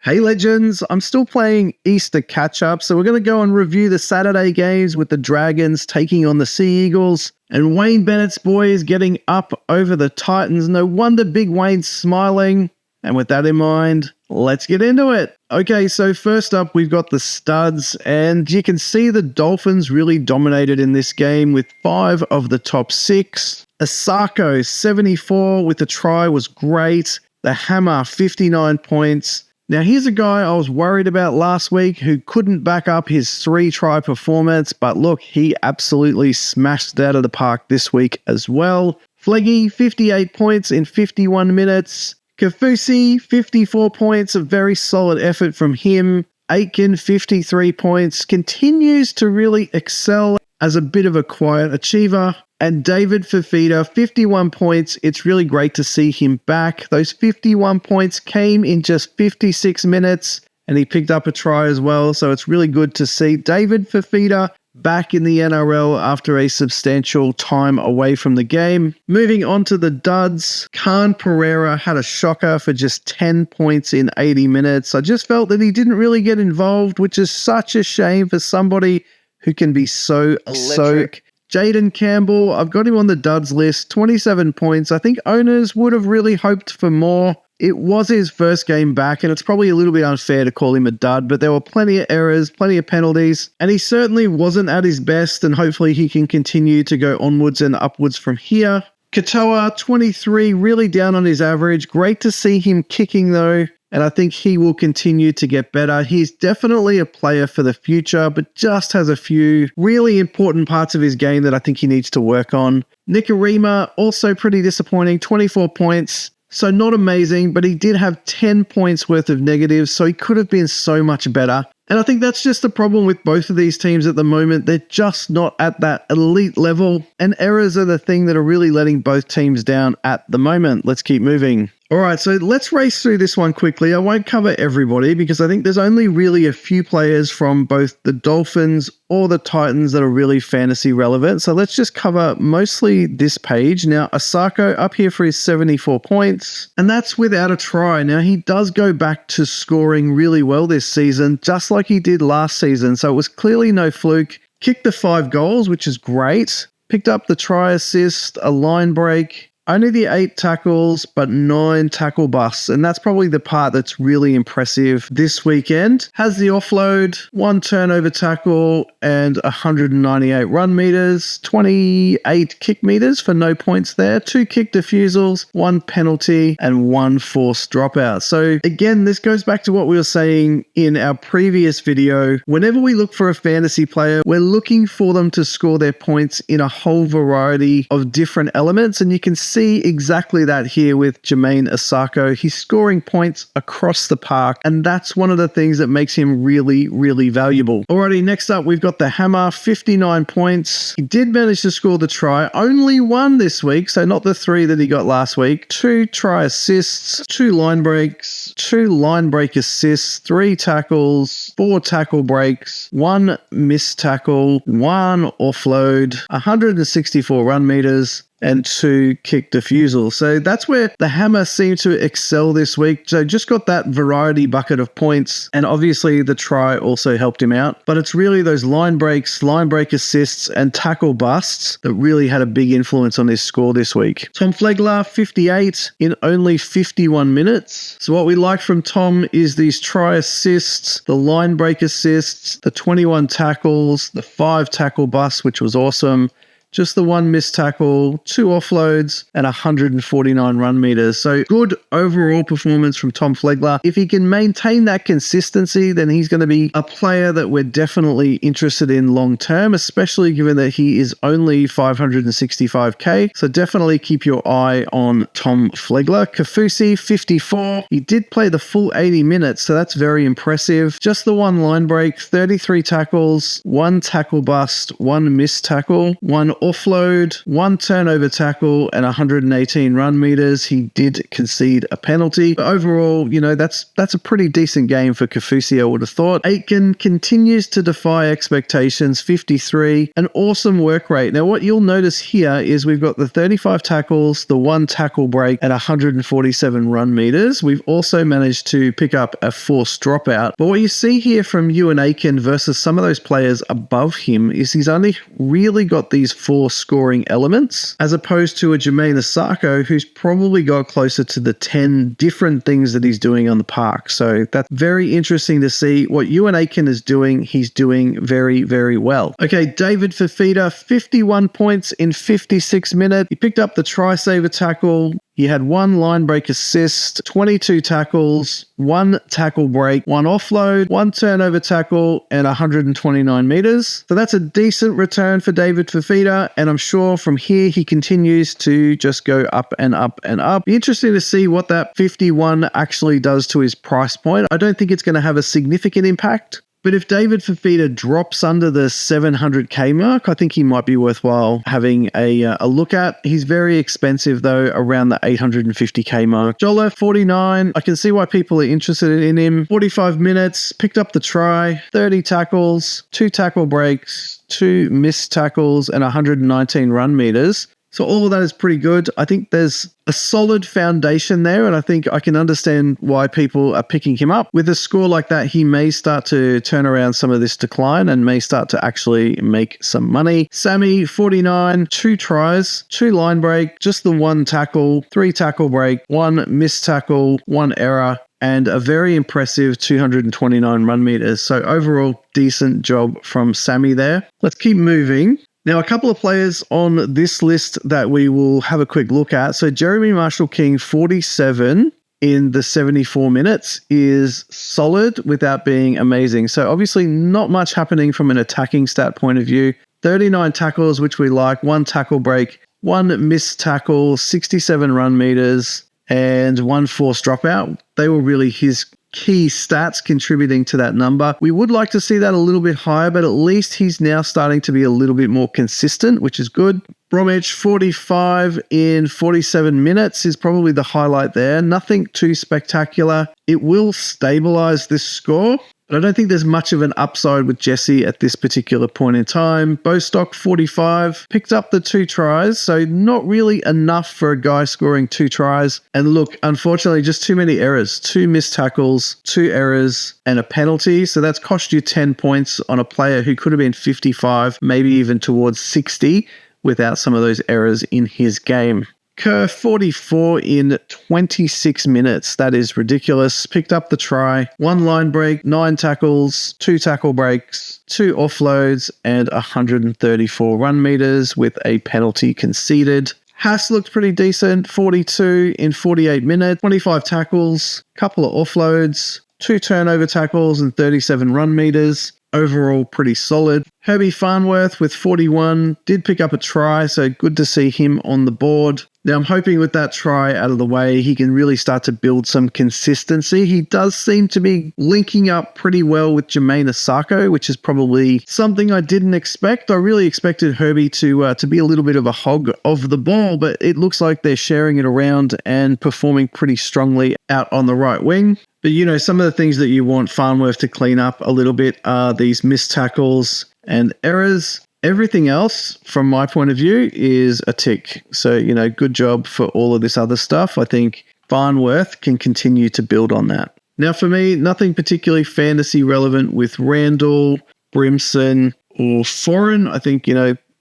Hey legends, I'm still playing Easter catch-up, so we're going to go and review the Saturday games with the Dragons taking on the Sea Eagles, and Wayne Bennett's boys getting up over the Titans. No wonder Big Wayne's smiling, and with that in mind, let's get into it. Okay, so first up we've got the studs, and you can see the Dolphins really dominated in this game with 5 of the top 6. Asako, 74 with the try was great. The Hammer, 59 points. Now, here's a guy I was worried about last week who couldn't back up his 3-try performance, but look, he absolutely smashed it out of the park this week as well. Fleggy, 58 points in 51 minutes. Kafusi, 54 points, a very solid effort from him. Aitken, 53 points, continues to really excel as a bit of a quiet achiever. And David Fafita, 51 points. It's really great to see him back. Those 51 points came in just 56 minutes, and he picked up a try as well. So it's really good to see David Fafita back in the NRL after a substantial time away from the game. Moving on to the duds, Khan Pereira had a shocker for just 10 points in 80 minutes. I just felt that he didn't really get involved, which is such a shame for somebody who can be so electric. Jaden Campbell, I've got him on the duds list, 27 points. I think owners would have really hoped for more. It was his first game back, and it's probably a little bit unfair to call him a dud, but there were plenty of errors, plenty of penalties, and he certainly wasn't at his best, and hopefully he can continue to go onwards and upwards from here. Katoa, 23, really down on his average. Great to see him kicking though, and I think he will continue to get better. He's definitely a player for the future, but just has a few really important parts of his game that I think he needs to work on. Nikarima, also pretty disappointing, 24 points. So not amazing, but he did have 10 points worth of negatives, so he could have been so much better. And I think that's just the problem with both of these teams at the moment. They're just not at that elite level, and errors are the thing that are really letting both teams down at the moment. Let's keep moving. All right, so let's race through this one quickly. I won't cover everybody because I think there's only really a few players from both the Dolphins or the Titans that are really fantasy relevant. So let's just cover mostly this page. Now, Asako up here for his 74 points, and that's without a try. Now, he does go back to scoring really well this season, just like he did last season. So it was clearly no fluke. Kicked the 5 goals, which is great. Picked up the try assist, a line break. Only the 8 tackles, but 9 tackle busts, and that's probably the part that's really impressive this weekend. Has the offload, 1 turnover tackle, and 198 run meters, 28 kick meters for no points there, 2 kick defusals, 1 penalty, and 1 forced dropout. So again, this goes back to what we were saying in our previous video. Whenever we look for a fantasy player, we're looking for them to score their points in a whole variety of different elements, and you can see exactly that here with Jermaine Asako. He's scoring points across the park, and that's one of the things that makes him really, really valuable. Alrighty, next up we've got the Hammer, 59 points. He did manage to score the try, only 1 this week, so not the 3 that he got last week. 2 try assists, 2 line breaks, 2 line break assists, 3 tackles, 4 tackle breaks, 1 missed tackle, 1 offload, 164 run meters, and 2 kick defusals. So that's where the Hammer seemed to excel this week. So just got that variety bucket of points, and obviously the try also helped him out. But it's really those line breaks, line break assists, and tackle busts that really had a big influence on his score this week. Tom Flegler, 58 in only 51 minutes. So what we like from Tom is these try assists, the line break assists, the 21 tackles, the 5 tackle busts, which was awesome. Just the 1 missed tackle, 2 offloads, and 149 run meters. So good overall performance from Tom Flegler. If he can maintain that consistency, then he's going to be a player that we're definitely interested in long term, especially given that he is only 565k. So definitely keep your eye on Tom Flegler. Kafusi, 54. He did play the full 80 minutes, so that's very impressive. Just the 1 line break, 33 tackles, 1 tackle bust, 1 missed tackle, 1 offload, 1 turnover tackle, and 118 run meters. He did concede a penalty. But overall, that's a pretty decent game for Kaufusi, I would have thought. Aitken continues to defy expectations, 53. An awesome work rate. Now, what you'll notice here is we've got the 35 tackles, the 1 tackle break, and 147 run meters. We've also managed to pick up a forced dropout. But what you see here from Ewan Aitken versus some of those players above him is he's only really got these 4 scoring elements, as opposed to a Jermaine Asako who's probably got closer to the 10 different things that he's doing on the park. So that's very interesting to see what Ewan Aitken is doing. He's doing very, very well. Okay, David Fifita, 51 points in 56 minutes. He picked up the try-saver tackle. He had 1 line break assist, 22 tackles, 1 tackle break, 1 offload, 1 turnover tackle, and 129 meters. So that's a decent return for David Fifita, and I'm sure from here he continues to just go up and up and up. Be interesting to see what that 51 actually does to his price point. I don't think it's going to have a significant impact. But if David Fifita drops under the 700k mark, I think he might be worthwhile having a look at. He's very expensive, though, around the 850k mark. Jolla, 49. I can see why people are interested in him. 45 minutes, picked up the try, 30 tackles, 2 tackle breaks, 2 missed tackles, and 119 run meters. So all of that is pretty good. I think there's a solid foundation there, and I think I can understand why people are picking him up. With a score like that, he may start to turn around some of this decline and may start to actually make some money. Sammy, 49, 2 tries, 2 line break, just the 1 tackle, 3 tackle break, 1 missed tackle, 1 error, and a very impressive 229 run meters. So overall, decent job from Sammy there. Let's keep moving. Now, a couple of players on this list that we will have a quick look at. So Jeremy Marshall-King, 47 in the 74 minutes is solid without being amazing. So obviously not much happening from an attacking stat point of view. 39 tackles, which we like, 1 tackle break, 1 missed tackle, 67 run meters, and 1 forced dropout. They were really his key stats contributing to that number. We would like to see that a little bit higher, but at least he's now starting to be a little bit more consistent, which is good. Bromwich, 45 in 47 minutes is probably the highlight there. Nothing too spectacular. It will stabilize this score, but I don't think there's much of an upside with Jesse at this particular point in time. Bostock, 45, picked up the 2 tries, so not really enough for a guy scoring 2 tries. And look, unfortunately, just too many errors. 2 missed tackles, 2 errors, and a penalty. So that's cost you 10 points on a player who could have been 55, maybe even towards 60 without some of those errors in his game. Kerr, 44 in 26 minutes. That is ridiculous. Picked up the try, 1 line break, 9 tackles, 2 tackle breaks, 2 offloads, and 134 run meters with a penalty conceded. Haas looked pretty decent, 42 in 48 minutes, 25 tackles, couple of offloads, 2 turnover tackles, and 37 run meters. Overall, pretty solid. Herbie Farnworth with 41 did pick up a try, so good to see him on the board. Now, I'm hoping with that try out of the way, he can really start to build some consistency. He does seem to be linking up pretty well with Jermaine Asako, which is probably something I didn't expect. I really expected Herbie to be a little bit of a hog of the ball, but it looks like they're sharing it around and performing pretty strongly out on the right wing. But, some of the things that you want Farnworth to clean up a little bit are these missed tackles and errors. Everything else, from my point of view, is a tick. So, good job for all of this other stuff. I think Farnworth can continue to build on that. Now, for me, nothing particularly fantasy relevant with Randall, Brimson, or Foreign. I think,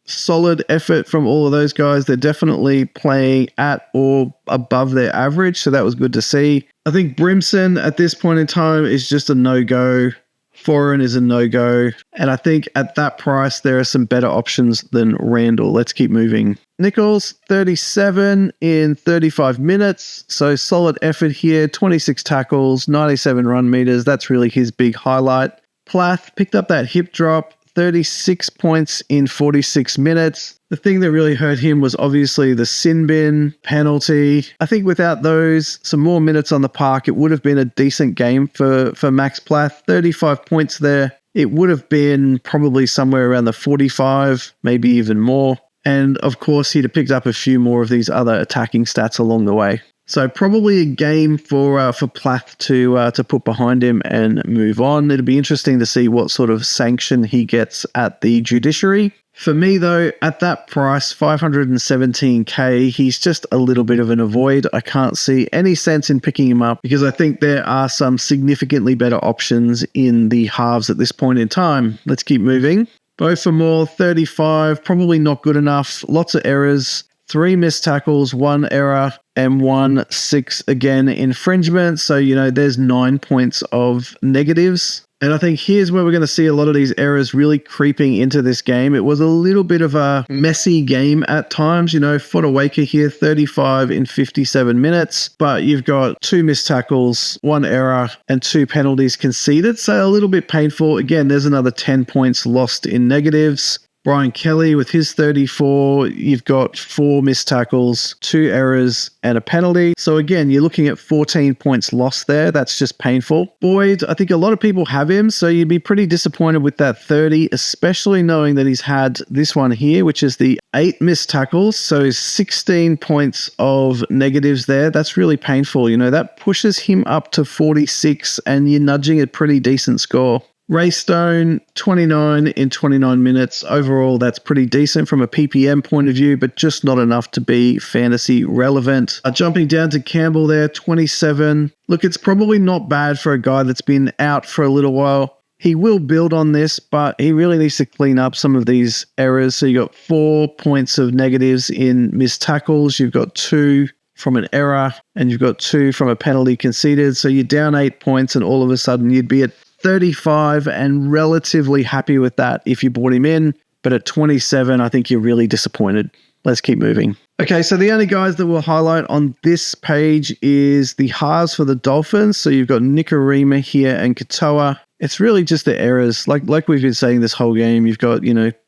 solid effort from all of those guys. They're definitely playing at or above their average, so that was good to see. I think Brimson at this point in time is just a no-go. Foreign is a no-go. And I think at that price, there are some better options than Randall. Let's keep moving. Nichols, 37 in 35 minutes. So solid effort here. 26 tackles, 97 run meters. That's really his big highlight. Plath picked up that hip drop. 36 points in 46 minutes. The thing that really hurt him was obviously the sin bin penalty. I think without those, some more minutes on the park, it would have been a decent game for Max Plath. 35 points there. It would have been probably somewhere around the 45, maybe even more. And of course, he'd have picked up a few more of these other attacking stats along the way. So probably a game for Plath to put behind him and move on. It'll be interesting to see what sort of sanction he gets at the judiciary. For me, though, at that price, 517k, he's just a little bit of an avoid. I can't see any sense in picking him up because I think there are some significantly better options in the halves at this point in time. Let's keep moving. Both for more, 35, probably not good enough. Lots of errors, 3 missed tackles, 1 error, and 1 6 again infringement. So, there's 9 points of negatives. And I think here's where we're going to see a lot of these errors really creeping into this game. It was a little bit of a messy game at times. Fodawaker here, 35 in 57 minutes. But you've got 2 missed tackles, 1 error, and 2 penalties conceded. So a little bit painful. Again, there's another 10 points lost in negatives. Brian Kelly with his 34, you've got 4 missed tackles, 2 errors, and a penalty. So again, you're looking at 14 points lost there. That's just painful. Boyd, I think a lot of people have him, so you'd be pretty disappointed with that 30, especially knowing that he's had this one here, which is the 8 missed tackles. So 16 points of negatives there. That's really painful. That pushes him up to 46, and you're nudging a pretty decent score. Ray Stone, 29 in 29 minutes. Overall, that's pretty decent from a PPM point of view, but just not enough to be fantasy relevant. Jumping down to Campbell there, 27. Look, it's probably not bad for a guy that's been out for a little while. He will build on this, but he really needs to clean up some of these errors. So you got 4 points of negatives in missed tackles. You've got 2 from an error, and you've got 2 from a penalty conceded. So you're down 8 points, and all of a sudden you'd be at 35 and relatively happy with that if you bought him in. But at 27, I think you're really disappointed. Let's keep moving. Okay, so the only guys that we'll highlight on this page is the halves for the Dolphins. So you've got Nikorima here and Katoa. It's really just the errors. Like we've been saying this whole game, you've got,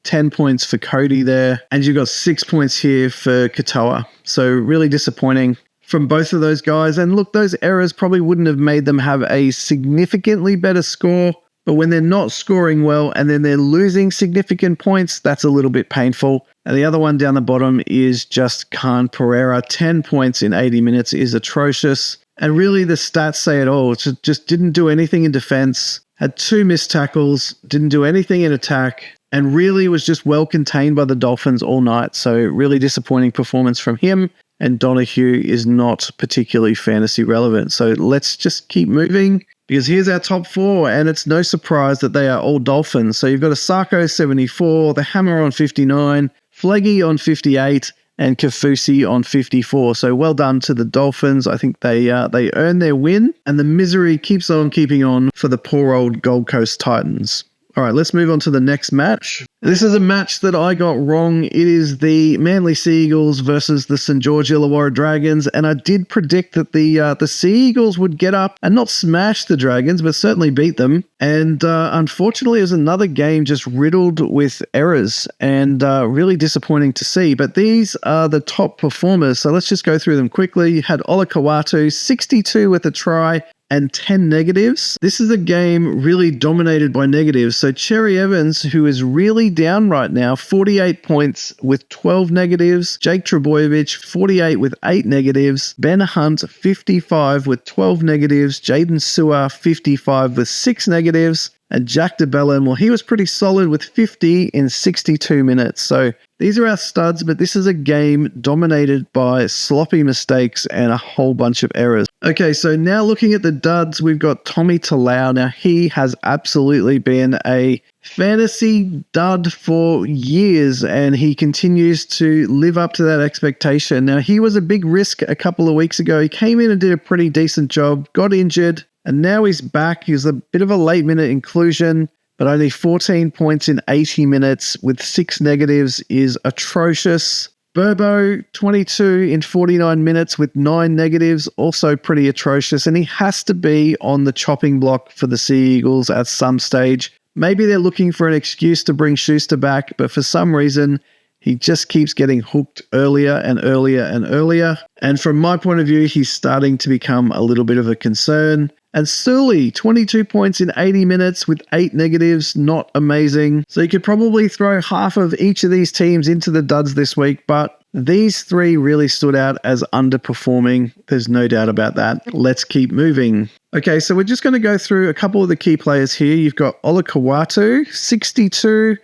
10 points for Cody there, and you've got 6 points here for Katoa. So really disappointing from both of those guys. And look, those errors probably wouldn't have made them have a significantly better score, but when they're not scoring well and then they're losing significant points, that's a little bit painful. And the other one down the bottom is just Khan Pereira. 10 points in 80 minutes is atrocious. And really the stats say it all. It just didn't do anything in defense, had 2 missed tackles, didn't do anything in attack, and really was just well contained by the Dolphins all night. So really disappointing performance from him. And Donahue is not particularly fantasy relevant. So let's just keep moving, because here's our top 4, and it's no surprise that they are all Dolphins. So you've got Asako 74, the Hammer on 59, Fleggy on 58, and Kafusi on 54. So well done to the Dolphins. I think they earned their win, and the misery keeps on keeping on for the poor old Gold Coast Titans. All right, let's move on to the next match. This is a match that I got wrong. It is the Manly Sea Eagles versus the St. George Illawarra Dragons, and I did predict that the Sea Eagles would get up and not smash the Dragons, but certainly beat them. And unfortunately, it was another game just riddled with errors, and really disappointing to see. But these are the top performers, so let's just go through them quickly. You had Ola Kawatu, 62 with a try, and 10 negatives. This is a game really dominated by negatives. So Cherry Evans, who is really down right now, 48 points with 12 negatives. Jake Trebojevic, 48 with 8 negatives. Ben Hunt, 55 with 12 negatives. Jaden Sewer, 55 with 6 negatives. And Jack DeBellin, well, he was pretty solid with 50 in 62 minutes. So these are our studs, but this is a game dominated by sloppy mistakes and a whole bunch of errors. Okay, so now looking at the duds, we've got Tommy Talau. Now, he has absolutely been a fantasy dud for years, and he continues to live up to that expectation. Now, he was a big risk a couple of weeks ago. He came in and did a pretty decent job, got injured, and now he's back. He's a bit of a late-minute inclusion, but only 14 points in 80 minutes with 6 negatives is atrocious. Burbo, 22 in 49 minutes with 9 negatives, also pretty atrocious, and he has to be on the chopping block for the Sea Eagles at some stage. Maybe they're looking for an excuse to bring Schuster back, but for some reason, He just keeps getting hooked earlier and earlier and earlier. And from my point of view, he's starting to become a little bit of a concern. And Sully, 22 points in 80 minutes with 8 negatives, not amazing. So you could probably throw half of each of these teams into the duds this week, but these three really stood out as underperforming. There's no doubt about that. Let's keep moving. Okay, so we're just going to go through a couple of the key players here. You've got Olakau'atu, 62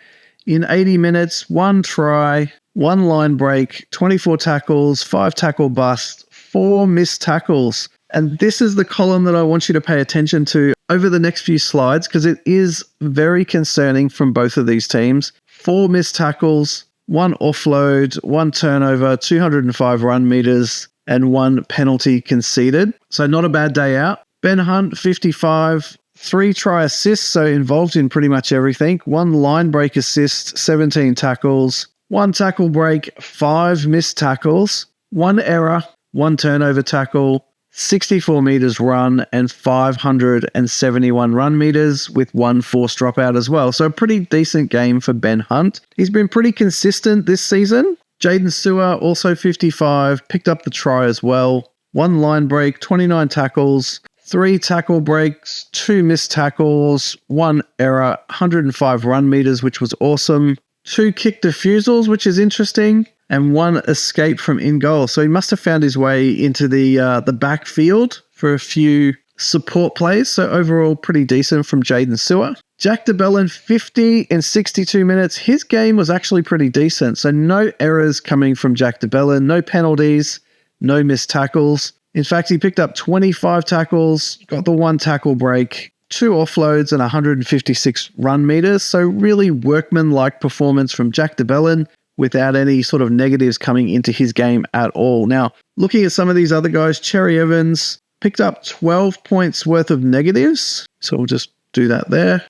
in 80 minutes, 1 try, 1 line break, 24 tackles, 5 tackle bust, 4 missed tackles. And this is the column that I want you to pay attention to over the next few slides because it is very concerning from both of these teams. 4 missed tackles, 1 offload, 1 turnover, 205 run meters, and 1 penalty conceded. So not a bad day out. Ben Hunt, 55, 3 try assists, so involved in pretty much everything. 1 line break assist, 17 tackles, 1 tackle break, 5 missed tackles, 1 error, 1 turnover tackle, 64 meters run, and 571 run meters with 1 forced dropout as well. So a pretty decent game for Ben Hunt. He's been pretty consistent this season. Jaden Sewer, also 55, picked up the try as well. 1 line break, 29 tackles, 3 tackle breaks, 2 missed tackles, 1 error, 105 run meters, which was awesome. 2 kick defusals, which is interesting, and 1 escape from in goal. So he must have found his way into the backfield for a few support plays. So overall, pretty decent from Jaden Sewer. Jack DeBellin, 50 in 62 minutes. His game was actually pretty decent. So no errors coming from Jack DeBellin, no penalties, no missed tackles. In fact, he picked up 25 tackles, got the 1 tackle break, 2 offloads, and 156 run meters. So really workman-like performance from Jack DeBellin without any sort of negatives coming into his game at all. Now, looking at some of these other guys, Cherry Evans picked up 12 points worth of negatives. So we'll just do that there.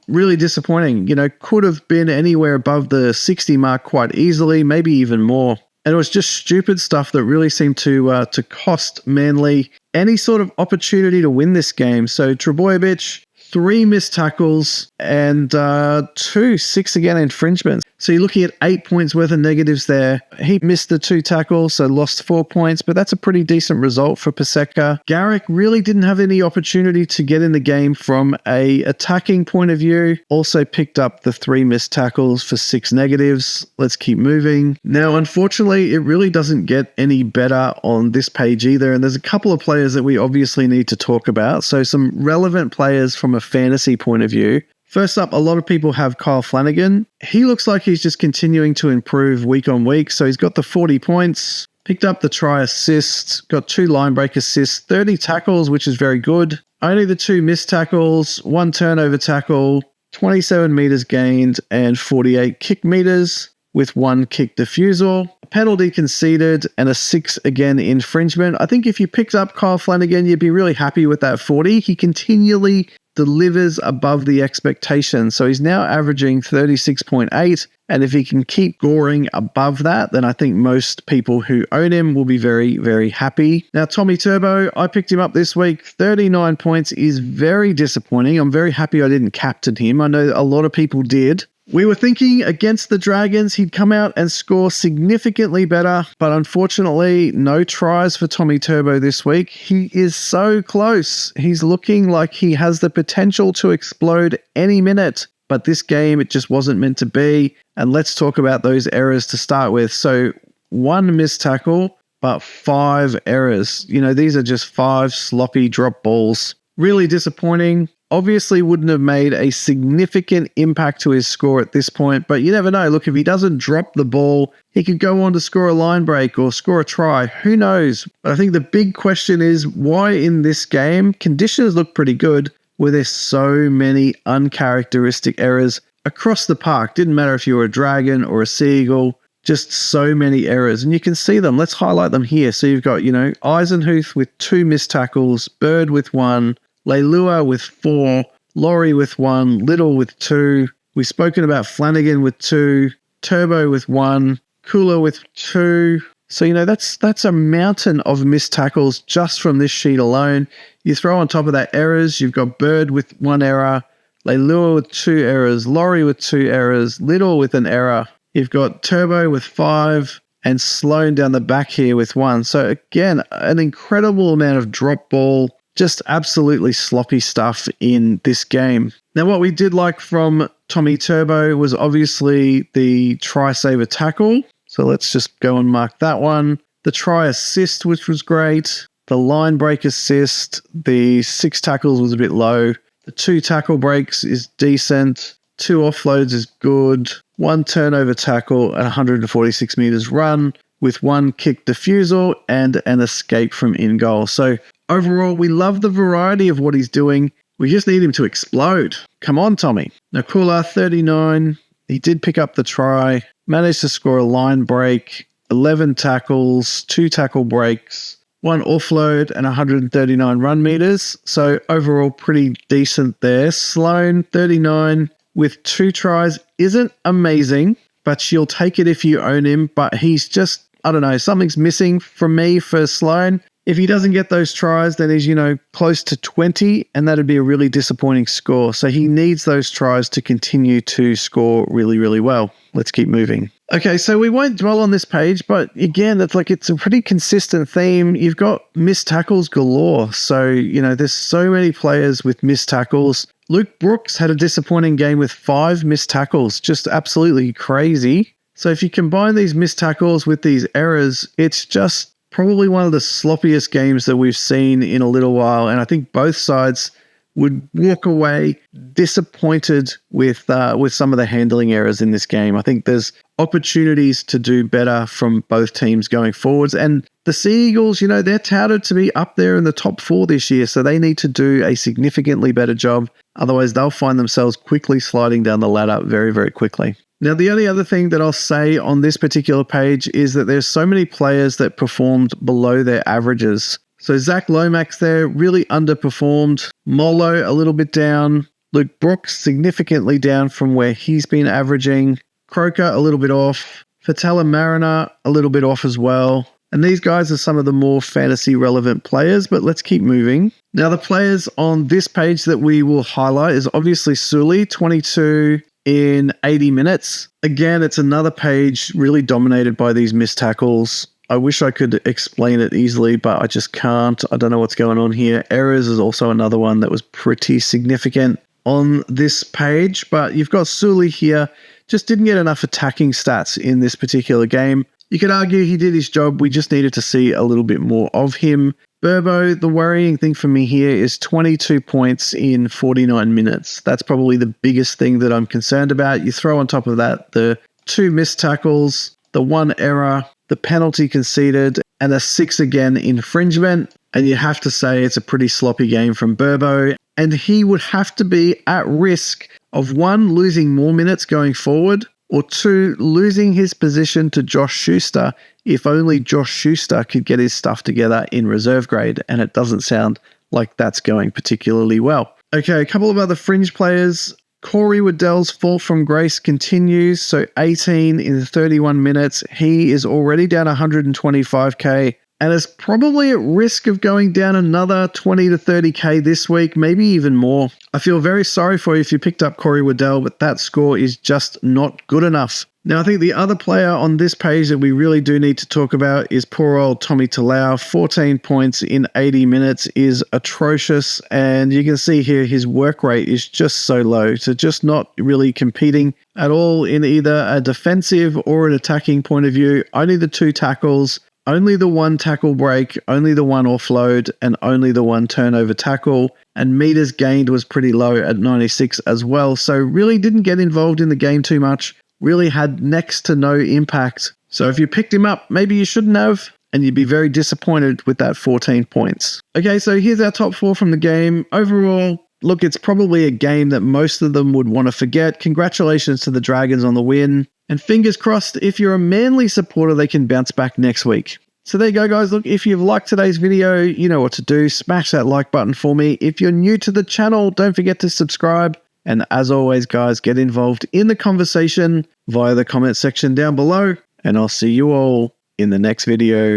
Really disappointing. Could have been anywhere above the 60 mark quite easily, maybe even more. And it was just stupid stuff that really seemed to cost Manly any sort of opportunity to win this game. So Trebojevic, 3 missed tackles and 2 6-again infringements. So you're looking at 8 points worth of negatives there. He missed the 2 tackles, so lost 4 points, but that's a pretty decent result for Paseka. Garrick really didn't have any opportunity to get in the game from a attacking point of view. Also picked up the 3 missed tackles for 6 negatives. Let's keep moving. Now, unfortunately, it really doesn't get any better on this page either, and there's a couple of players that we obviously need to talk about. So some relevant players from a fantasy point of view. First up, a lot of people have Kyle Flanagan. He looks like he's just continuing to improve week on week. So he's got the 40 points, picked up the try assist, got 2 line break assists, 30 tackles, which is very good. Only the 2 missed tackles, 1 turnover tackle, 27 meters gained, and 48 kick meters with 1 kick defusal. A penalty conceded and a 6-again infringement. I think if you picked up Kyle Flanagan, you'd be really happy with that 40. He continually delivers above the expectation. So he's now averaging 36.8. And if he can keep scoring above that, then I think most people who own him will be very, very happy. Now, Tommy Turbo, I picked him up this week. 39 points is very disappointing. I'm very happy I didn't captain him. I know a lot of people did. We were thinking against the Dragons, he'd come out and score significantly better, but unfortunately, no tries for Tommy Turbo this week. He is so close. He's looking like he has the potential to explode any minute, but this game, it just wasn't meant to be. And let's talk about those errors to start with. So 1 missed tackle, but 5 errors. These are just 5 sloppy drop balls. Really disappointing. Obviously wouldn't have made a significant impact to his score at this point, but you never know. Look, if he doesn't drop the ball, he could go on to score a line break or score a try. Who knows? But I think the big question is why in this game, conditions look pretty good, were there so many uncharacteristic errors across the park? Didn't matter if you were a Dragon or a Seagull, just so many errors. And you can see them. Let's highlight them here. So you've got, Eisenhuth with 2 missed tackles, Bird with 1, Leilua with 4, Laurie with 1, Little with 2. We've spoken about Flanagan with 2, Turbo with 1, Kula with 2. So, that's a mountain of missed tackles just from this sheet alone. You throw on top of that errors, you've got Bird with 1 error, Leilua with 2 errors, Laurie with 2 errors, Little with an error. You've got Turbo with 5 and Sloan down the back here with 1. So again, an incredible amount of drop ball, just absolutely sloppy stuff in this game. Now, what we did like from Tommy Turbo was obviously the try saver tackle. So let's just go and mark that one. The try assist, which was great. The line break assist, the 6 tackles was a bit low. The 2 tackle breaks is decent. 2 offloads is good. 1 turnover tackle at 146 meters run with 1 kick defusal and an escape from in goal. So overall, we love the variety of what he's doing. We just need him to explode. Come on, Tommy. Now, Kula, 39. He did pick up the try, managed to score a line break, 11 tackles, 2 tackle breaks, 1 offload, and 139 run meters. So overall, pretty decent there. Sloan, 39, with 2 tries, isn't amazing, but you'll take it if you own him. But he's just, I don't know, something's missing from me for Sloan. If he doesn't get those tries, then he's, close to 20, and that'd be a really disappointing score. So he needs those tries to continue to score really, really well. Let's keep moving. Okay, so we won't dwell on this page, but again, it's a pretty consistent theme. You've got missed tackles galore. So, there's so many players with missed tackles. Luke Brooks had a disappointing game with 5 missed tackles, just absolutely crazy. So if you combine these missed tackles with these errors, it's just probably one of the sloppiest games that we've seen in a little while. And I think both sides would walk away disappointed with some of the handling errors in this game. I think there's opportunities to do better from both teams going forwards. And the Sea Eagles, they're touted to be up there in the top 4 this year, so they need to do a significantly better job. Otherwise, they'll find themselves quickly sliding down the ladder very, very quickly. Now, the only other thing that I'll say on this particular page is that there's so many players that performed below their averages. So Zach Lomax there really underperformed. Molo a little bit down. Luke Brooks significantly down from where he's been averaging. Croker a little bit off. Fatala Mariner a little bit off as well. And these guys are some of the more fantasy relevant players, but let's keep moving. Now, the players on this page that we will highlight is obviously Sully, 22 in 80 minutes. Again, it's another page really dominated by these missed tackles. I wish I could explain it easily, but I just can't. I don't know what's going on here. Errors is also another one that was pretty significant on this page, but you've got Sully here. Just didn't get enough attacking stats in this particular game. You could argue he did his job. We just needed to see a little bit more of him. Burbo, the worrying thing for me here is 22 points in 49 minutes. That's probably the biggest thing that I'm concerned about. You throw on top of that the 2 missed tackles, the 1 error, the penalty conceded, and a 6 again infringement. And you have to say it's a pretty sloppy game from Burbo. And he would have to be at risk of 1, losing more minutes going forward, or 2, losing his position to Josh Schuster if only Josh Schuster could get his stuff together in reserve grade, and it doesn't sound like that's going particularly well. Okay, a couple of other fringe players. Corey Waddell's fall from grace continues, so 18 in 31 minutes. He is already down 125k and is probably at risk of going down another 20 to 30k this week, maybe even more. I feel very sorry for you if you picked up Corey Waddell, but that score is just not good enough. Now, I think the other player on this page that we really do need to talk about is poor old Tommy Talau. 14 points in 80 minutes is atrocious, and you can see here his work rate is just so low, so just not really competing at all in either a defensive or an attacking point of view. Only the 2 tackles, only the 1 tackle break, only the 1 offload, and only the 1 turnover tackle. And meters gained was pretty low at 96 as well. So really didn't get involved in the game too much. Really had next to no impact. So if you picked him up, maybe you shouldn't have, and you'd be very disappointed with that 14 points. Okay, so here's our top 4 from the game. Overall, look, it's probably a game that most of them would want to forget. Congratulations to the Dragons on the win. And fingers crossed, if you're a Manly supporter, they can bounce back next week. So there you go, guys. Look, if you've liked today's video, you know what to do. Smash that like button for me. If you're new to the channel, don't forget to subscribe. And as always, guys, get involved in the conversation via the comment section down below. And I'll see you all in the next video.